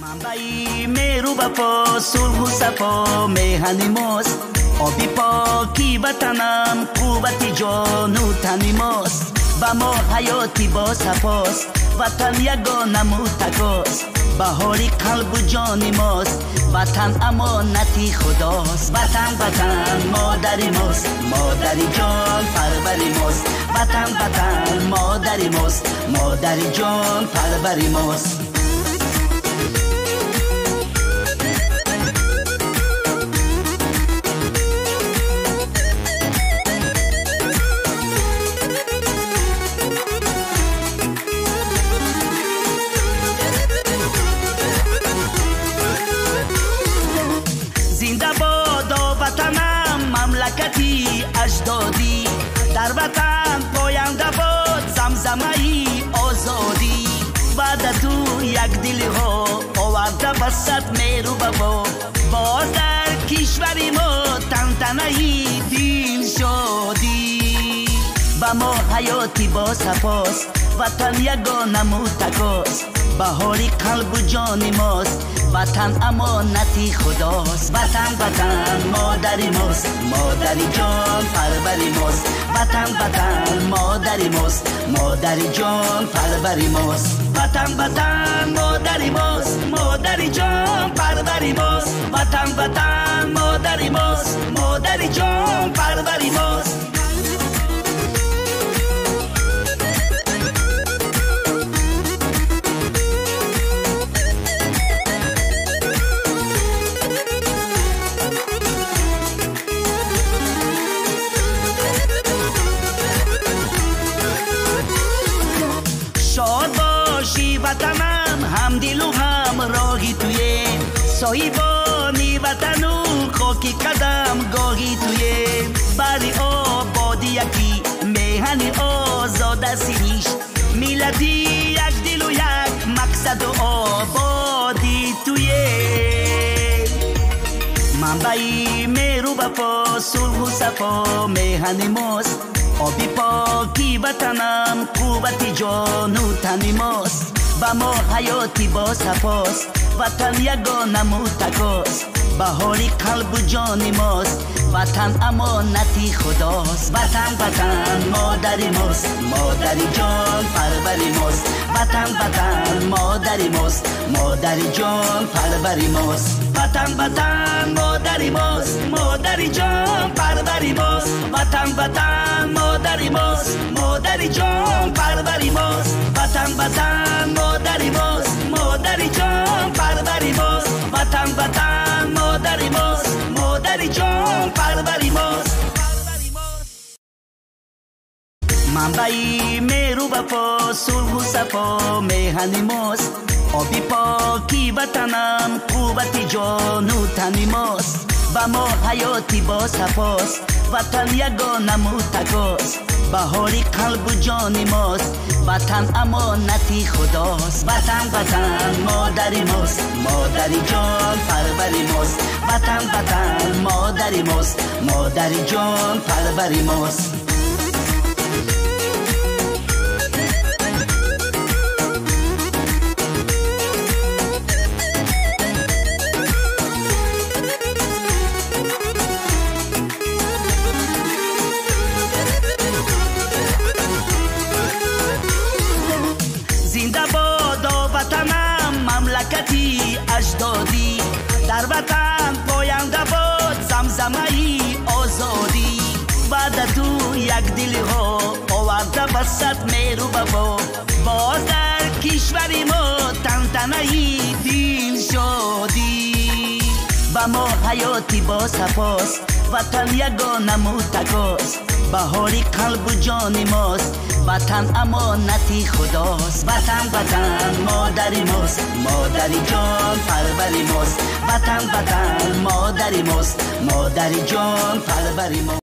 منبعی مهر و وفا صلح و صفا میهن ماست. آبی پاکی وطنم قوت جان و تن ماست. با ما حیاتی با صفاست، وطن یگانه و تکاست. بهاری قلب و جان ماست، وطن امانتی خداست. وطن وطن مادری ماست، مادری جان پروری ماست. وطن وطن مادری ماست، مادری جان پروری ماست. زنده بادا وطنم مملکتی اجدادی. در وطن پاینده باد زمزمه آزادی. بعد تو یک دل ها آورده بسد مهر و وفا. باز در کشور ما تنتنه دین شادی. با ما حیاتی با صفاست، وطن یگانه و تکاست. بهاری قلب و جان ماست، وطن امانتی خداست. وطن وطن مادری ماست، مادری جان پروری ماست. وطن وطن مادری ماست، مادری جان پروری ماست. وطن وطن مادری ماست، مادری جان پروری ماست. وطن وطن مادری ماست، مادری جان پروری ماست. شاد باشی وطنم، هم دل و هم راهی توی. صاحبانی وطن و خاکی قدم گاهی توی. بری آبادی یکی میهن آزاد سیریش. میلتی یک دل و یک مقصد و آبادی توی. منبعی مهر و وفا صلح و صفا میهن ماست. آبی پاکی وطنم قوت جان و تن ماست. با ما حیاتی با صفاست، وطن یگانه و تکاست. بهاری قلب و جان ماست، وطن امانتی خداست. وطن وطن مادری ماست، مادری جان پروری ماست. وطن وطن مادری ماست، مادری جان پروری ماست. وطن وطن مادری ماست، مادری جان پروری ماست. وطن وطن مادری ماست، مادری جان پروری ماست. وطن وطن مادری ماست، مادری جان پروری ماست. وطن وطن مادری ماست، مادری جان پروری ماست. منبعی مهر و وفا صلح و صفا میهن ماست. آبی پاکی وطنم قوت جان و تن ماست. با ما حیاتی با صفاست، وطن یگانه و تکاست. بهاری قلب و جان ماست، وطن امانتی خداست. وطن وطن مادری ماست، مادری جان پروری ماست. وطن وطن مادری ماست، مادری جان پروری ماست. زنده بادا وطنم مملکتی اجدادی. در وطن پاینده باد زمزمه آزادی. بعد تو یک دل ها آورده بسد مهر و وفا. باز در کشور ما تنتنه دین شادی. با ما حیاتی با صفاست، وطن یگانه و تکاست. بهاری قلب و جان ماست، وطن امانتی خداست. وطن وطن مادری ماست، مادری جان پروری ماست. وطن وطن مادری ماست، مادری جان پروری ماست.